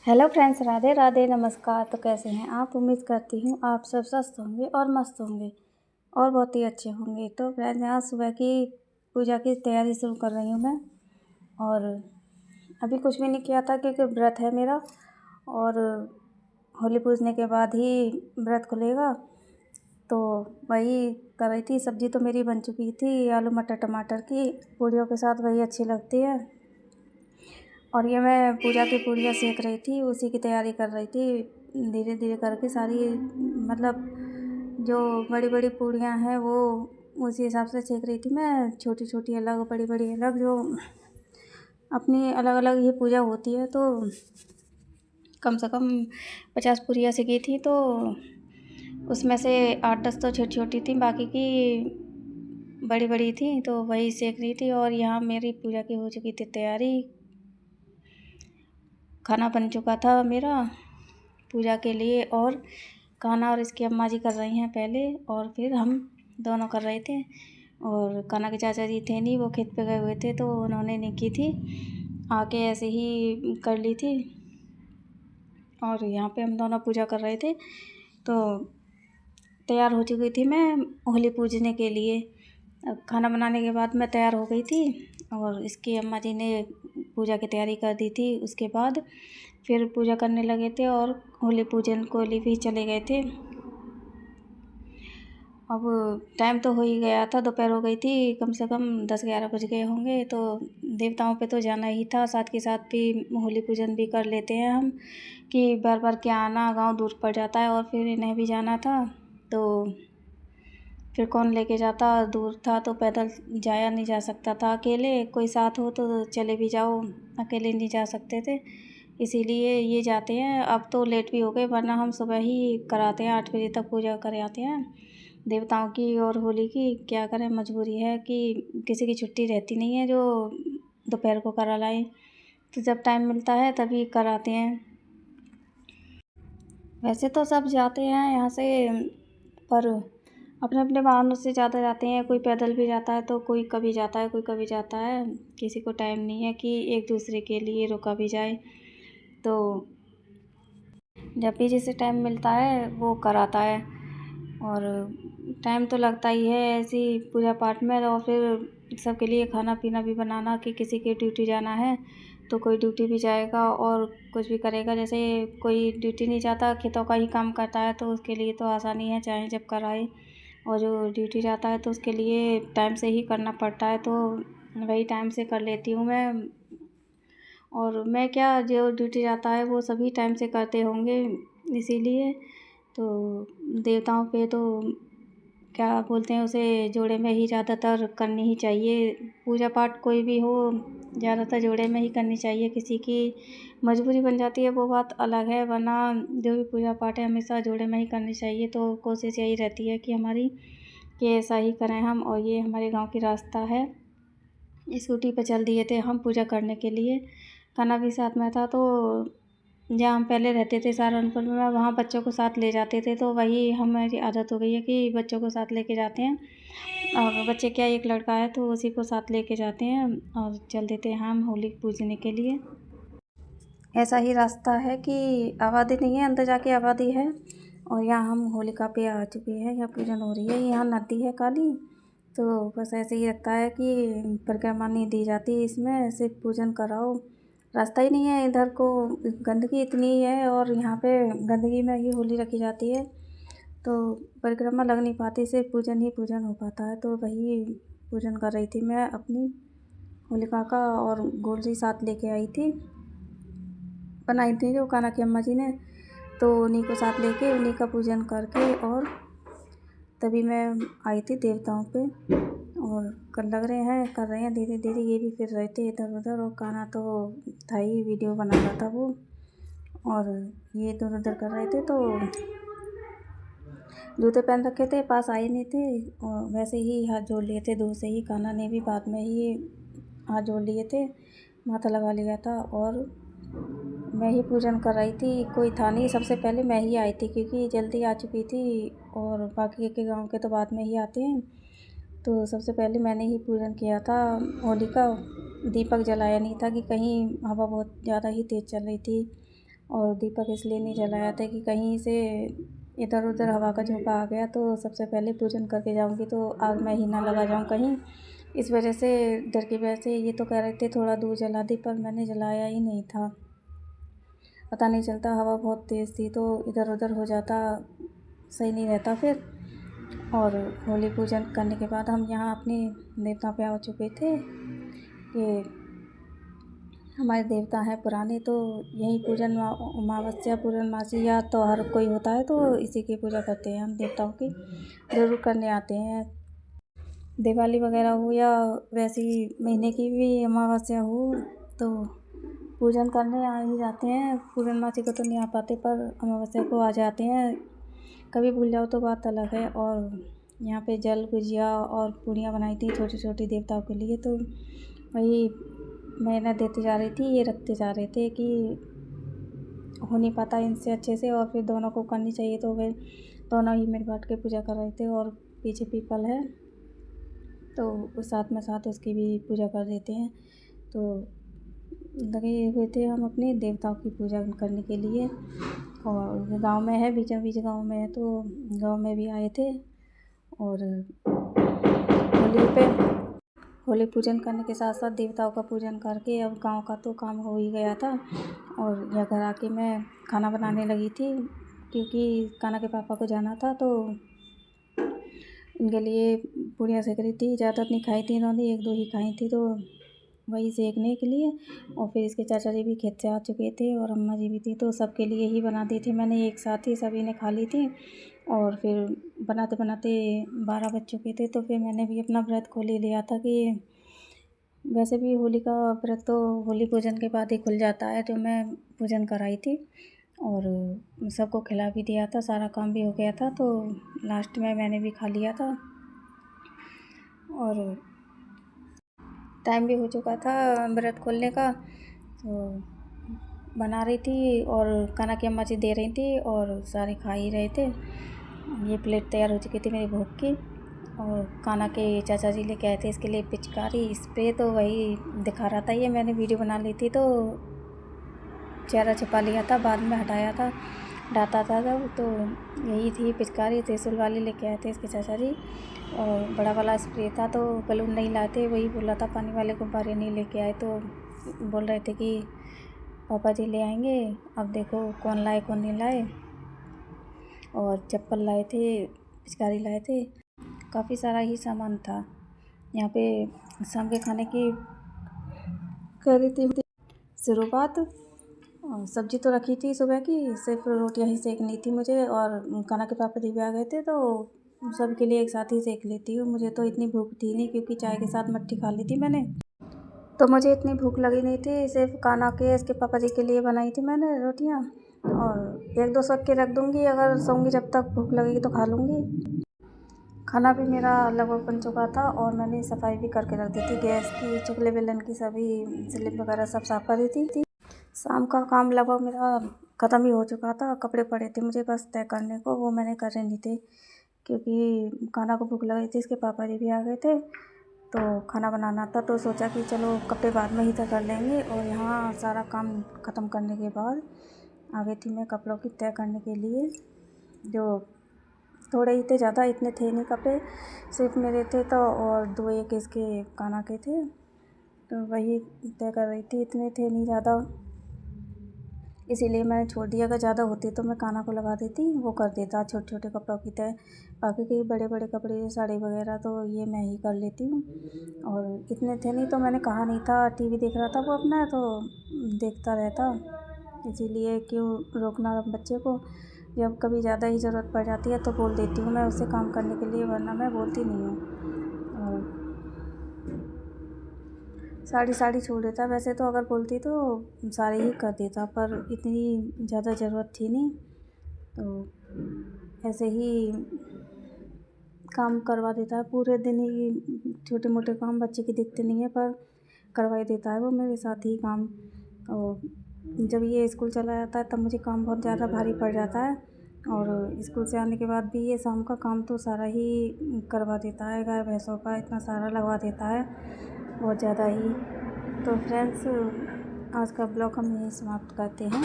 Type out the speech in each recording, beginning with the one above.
Hello friends, Radhe Radhe, नमस्कार। तो कैसे हैं आप? उम्मीद करती हूँ आप सब स्वस्थ होंगे और मस्त होंगे और बहुत ही अच्छे होंगे। तो फ्रेंड्स, यहाँ सुबह की पूजा की तैयारी शुरू कर रही हूँ मैं। और अभी कुछ भी नहीं किया था क्योंकि व्रत है मेरा, और होली पूजने के बाद ही व्रत खुलेगा। तो वही कर रही थी। सब्ज़ी तो मेरी बन चुकी थी, आलू मटर टमाटर की। पूड़ियों के साथ वही अच्छी लगती है। और ये मैं पूजा की पूड़ियाँ सेक रही थी, उसी की तैयारी कर रही थी धीरे धीरे करके सारी। मतलब जो बड़ी बड़ी पूड़ियाँ हैं वो उसी हिसाब से सेक रही थी मैं। छोटी छोटी अलग, बड़ी बड़ी अलग, जो अपनी अलग अलग ये पूजा होती है। तो कम से कम 50 पूड़ियाँ सेकी थी, तो उसमें से 8-10 तो छोटी छोटी थी, बाकी की बड़ी बड़ी थी। तो वही सेक रही थी। और यहाँ मेरी पूजा की हो चुकी थी तैयारी। खाना बन चुका था मेरा पूजा के लिए, और कान्हा और इसकी अम्मा जी कर रही हैं पहले, और फिर हम दोनों कर रहे थे। और कान्हा के चाचा जी थे नहीं, वो खेत पे गए हुए थे, तो उन्होंने नहीं की थी, आके ऐसे ही कर ली थी। और यहाँ पे हम दोनों पूजा कर रहे थे। तो तैयार हो चुकी थी मैं होली पूजने के लिए। अब खाना बनाने के बाद मैं तैयार हो गई थी, और इसकी अम्मा जी ने पूजा की तैयारी कर दी थी। उसके बाद फिर पूजा करने लगे थे और होली पूजन को लिए भी चले गए थे। अब टाइम तो हो ही गया था, दोपहर हो गई थी, कम से कम 10-11 बज गए होंगे। तो देवताओं पे तो जाना ही था, साथ के साथ भी होली पूजन भी कर लेते हैं हम, कि बार बार क्या आना, गांव दूर पड़ जाता है, और फिर इन्हें भी जाना था। तो फिर कौन लेके जाता, दूर था तो पैदल जाया नहीं जा सकता था अकेले। कोई साथ हो तो चले भी जाओ, अकेले नहीं जा सकते थे, इसीलिए ये जाते हैं। अब तो लेट भी हो गए, वरना हम सुबह ही कराते हैं, 8 बजे तक पूजा कर आते हैं देवताओं की और होली की। क्या करें, मजबूरी है कि किसी की छुट्टी रहती नहीं है जो दोपहर को करा लाए। तो जब टाइम मिलता है तभी कराते हैं। वैसे तो सब जाते हैं यहाँ से, पर अपने अपने वाहनों से ज़्यादा जाते हैं। कोई पैदल भी जाता है, तो कोई कभी जाता है, कोई कभी जाता है। किसी को टाइम नहीं है कि एक दूसरे के लिए रुका भी जाए। तो जब भी जिसे टाइम मिलता है वो कराता है। और टाइम तो लगता ही है ऐसी पूजा पाठ में। और फिर सबके लिए खाना पीना भी बनाना, कि किसी की ड्यूटी जाना है तो कोई ड्यूटी भी जाएगा और कुछ भी करेगा। जैसे कोई ड्यूटी नहीं जाता, खेतों का ही काम करता है, तो उसके लिए तो आसानी है, चाहे जब कराए। और जो ड्यूटी जाता है तो उसके लिए टाइम से ही करना पड़ता है, तो वही टाइम से कर लेती हूँ मैं। और मैं क्या, जो ड्यूटी जाता है वो सभी टाइम से करते होंगे, इसीलिए। तो देवताओं पे तो क्या बोलते हैं उसे, जोड़े में ही ज़्यादातर करनी ही चाहिए पूजा पाठ। कोई भी हो, ज़्यादातर जोड़े में ही करनी चाहिए। किसी की मजबूरी बन जाती है वो बात अलग है, वरना जो भी पूजा पाठ है हमेशा जोड़े में ही करनी चाहिए। तो कोशिश यही रहती है कि हमारी, कि ऐसा ही करें हम। और ये हमारे गांव की रास्ता है, स्कूटी पर चल दिए थे हम पूजा करने के लिए। खाना भी साथ में था। तो जहाँ हम पहले रहते थे सहारनपुर में, वहाँ बच्चों को साथ ले जाते थे, तो वही हमारी आदत हो गई है कि बच्चों को साथ लेके जाते हैं। और बच्चे क्या, एक लड़का है तो उसी को साथ लेके जाते हैं और चल देते हैं हम होली पूजने के लिए। ऐसा ही रास्ता है कि आबादी नहीं है, अंदर जाके आबादी है। और यहाँ हम होलिका पे आ चुके हैं, यहाँ पूजन हो रही है। यहाँ नदी है काली, तो बस ऐसे ही लगता है कि परिक्रमा नहीं दी जाती इसमें, सिर्फ पूजन कराओ। रास्ता ही नहीं है इधर को, गंदगी इतनी है, और यहाँ पे गंदगी में ही होली रखी जाती है, तो परिक्रमा लग नहीं पाती, सिर्फ पूजन ही पूजन हो पाता है। तो वही पूजन कर रही थी मैं अपनी होलिका का, और गोलजी साथ लेके आई थी, बनाई थी जो कान्हा की अम्मा जी ने। तो उन्हीं को साथ लेके उन्हीं का पूजन करके, और तभी मैं आई थी देवताओं पे। और कर लग रहे हैं, कर रहे हैं धीरे धीरे। ये भी फिर रहे थे इधर उधर, और कान्हा तो था ही, वीडियो बना रहा था वो, और ये इधर उधर कर रहे थे। तो जूते पहन रखे थे, पास आए नहीं थे, और वैसे ही हाथ जोड़ लिए थे दूर से ही। कान्हा ने भी बाद में ही हाथ जोड़ लिए थे, माथा लगा लिया था। और मैं ही पूजन कर रही थी, कोई था नहीं। सबसे पहले मैं ही आई थी क्योंकि जल्दी आ चुकी थी, और बाकी के गांव के तो बाद में ही आते हैं। तो सबसे पहले मैंने ही पूजन किया था होली का। दीपक जलाया नहीं था कि कहीं हवा बहुत ज़्यादा ही तेज़ चल रही थी, और दीपक इसलिए नहीं जलाया था कि कहीं से इधर उधर हवा का झोंका आ गया तो सबसे पहले पूजन करके जाऊंगी तो आग में ही ना लगा जाऊं कहीं, इस वजह से डर की वजह से। ये तो कह रहे थे थोड़ा दूर जला दी, पर मैंने जलाया ही नहीं था। पता नहीं चलता, हवा बहुत तेज़ थी तो इधर उधर हो जाता, सही नहीं रहता फिर। और होली पूजन करने के बाद हम यहाँ अपने देवता पे आ चुके थे। ये हमारे देवता हैं पुराने, तो यही पूजन अमावस्या पूर्णमासी या त्योहार कोई होता है तो इसी की पूजा करते हैं हम, देवताओं की ज़रूर करने आते हैं। दिवाली वगैरह हो या वैसी महीने की भी अमावस्या हो तो पूजन करने आ ही जाते हैं। पूर्णमासी को तो नहीं आ पाते पर अमावस्या को आ जाते हैं। कभी भूल जाओ तो बात अलग है। और यहाँ पे जल गुजिया और पूड़ियाँ बनाई थी छोटी छोटी देवताओं के लिए, तो वही मेहनत देती जा रही थी, ये रखते जा रहे थे कि हो नहीं पाता इनसे अच्छे से, और फिर दोनों को करनी चाहिए तो वे दोनों ही मिल बांट के पूजा कर रहे थे। और पीछे पीपल है तो उस साथ में साथ उसकी भी पूजा कर देते हैं। तो लगे हुए थे हम अपने देवताओं की पूजा करने के लिए। और गांव में है, बीचों बीच गांव में है, तो गांव में भी आए थे। और होली पे होली पूजन करने के साथ साथ देवताओं का पूजन करके अब गांव का तो काम हो ही गया था। और यह घर आके मैं खाना बनाने लगी थी क्योंकि कान्हा के पापा को जाना था, तो इनके लिए पूड़ियाँ सेक रही थी। ज़्यादा नहीं खाई थी इन्होंने, एक दो ही खाई थी, तो वही सेकने के लिए। और फिर इसके चाचा जी भी खेत से आ चुके थे और अम्मा जी भी थी, तो सबके लिए ही बना दी थी मैंने एक साथ ही, सभी ने खा ली थी। और फिर बनाते बनाते 12 बज चुके थे, तो फिर मैंने भी अपना व्रत खोल ही लिया था कि वैसे भी होली का व्रत तो होली पूजन के बाद ही खुल जाता है, तो मैं पूजन कराई थी और सबको खिला भी दिया था, सारा काम भी हो गया था। तो लास्ट में मैंने भी खा लिया था और टाइम भी हो चुका था व्रत खोलने का। तो बना रही थी और कान्हा की अम्मा जी दे रही थी और सारे खा ही रहे थे। ये प्लेट तैयार हो चुकी थी मेरी भोग की। और कान्हा के चाचा जी लेके आए थे इसके लिए पिचकारी स्प्रे, तो वही दिखा रहा था। ये मैंने वीडियो बना ली थी तो चेहरा छिपा लिया था, बाद में हटाया था, डाटा था तब। तो यही थी पिचकारी, त्रिशूल वाली लेके आए थे इसके चाचा जी। और बड़ा वाला स्प्रे था, तो बलून नहीं लाए थे, वही बोला था पानी वाले गुब्बारे नहीं लेके आए, तो बोल रहे थे कि पापा जी ले आएंगे। अब देखो कौन लाए कौन नहीं लाए। और चप्पल लाए थे, पिचकारी लाए थे, काफ़ी सारा ही सामान था। यहाँ पे शाम के खाने की कर रही थी शुरुआत। सब्जी तो रखी थी सुबह की, सिर्फ रोटियां ही सेकनी थी मुझे। और कान्हा के पापा जी भी आ गए थे तो सबके लिए एक साथ ही सेक लेती हूँ। मुझे तो इतनी भूख थी नहीं क्योंकि चाय के साथ मट्ठी खा ली थी मैंने, तो मुझे इतनी भूख लगी नहीं थी। सिर्फ कान्हा के इसके पापा जी के लिए बनाई थी मैंने रोटियाँ। और एक दो सक के रख दूँगी, अगर सोऊंगी जब तक भूख लगेगी तो खा लूँगी। खाना भी मेरा लगभग बन चुका था और मैंने सफाई भी करके रख दी थी गैस की, चुगले बेलन की, सभी स्लिप वगैरह सब साफ़ कर दी थी। शाम का काम लगभग मेरा ख़त्म ही हो चुका था। कपड़े पड़े थे मुझे बस तय करने को, वो मैंने करे नहीं थे क्योंकि कान्हा को भूख लगी थी, इसके पापा जी भी आ गए थे तो खाना बनाना था। तो सोचा कि चलो कपड़े बाद में ही तय कर लेंगे। और यहाँ सारा काम ख़त्म करने के बाद आ गई थी मैं कपड़ों की तय करने के लिए, जो थोड़े ही थे, ज़्यादा इतने थे नहीं कपड़े, सिर्फ मेरे थे तो और दो एक इसके कान्हा के थे, तो वही तय कर रही थी। इतने थे नहीं ज़्यादा, इसीलिए मैंने छोड़ दिया। अगर ज़्यादा होती तो मैं कान्हा को लगा देती, वो कर देता छोटे छोटे कपड़ों की तय। बाकी के बड़े बड़े कपड़े साड़ी वगैरह तो ये मैं ही कर लेती हूँ। और इतने थे नहीं तो मैंने कहा नहीं था, टीवी देख रहा था वो अपना, तो देखता रहता, इसीलिए क्यों रोकना बच्चे को। जब कभी ज़्यादा ही ज़रूरत पड़ जाती है तो बोल देती हूँ मैं उससे काम करने के लिए, वरना मैं बोलती नहीं हूँ। और साड़ी छोड़ देता, वैसे तो अगर बोलती तो साड़ी ही कर देता, पर इतनी ज़्यादा ज़रूरत थी नहीं तो ऐसे ही काम करवा देता है पूरे दिन ही। छोटे मोटे काम बच्चे के दिखते नहीं है पर करवा ही देता है वो मेरे साथ ही काम। और जब ये स्कूल चला जाता है तब मुझे काम बहुत ज़्यादा भारी पड़ जाता है। और स्कूल से आने के बाद भी ये शाम का काम तो सारा ही करवा देता है, गाय भैंसों का इतना सारा लगवा देता है, बहुत ज़्यादा ही। तो फ्रेंड्स, आज का ब्लॉग हम यहीं समाप्त करते हैं।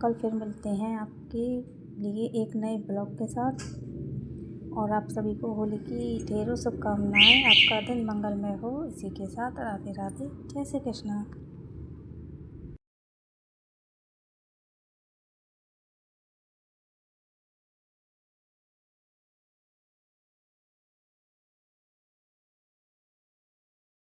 कल फिर मिलते हैं आपके लिए एक नए ब्लॉग के साथ। और आप सभी को होली की ढेरों शुभकामनाएं। आपका दिन मंगलमय हो। इसी के साथ राधे राधे, जय श्री कृष्ण।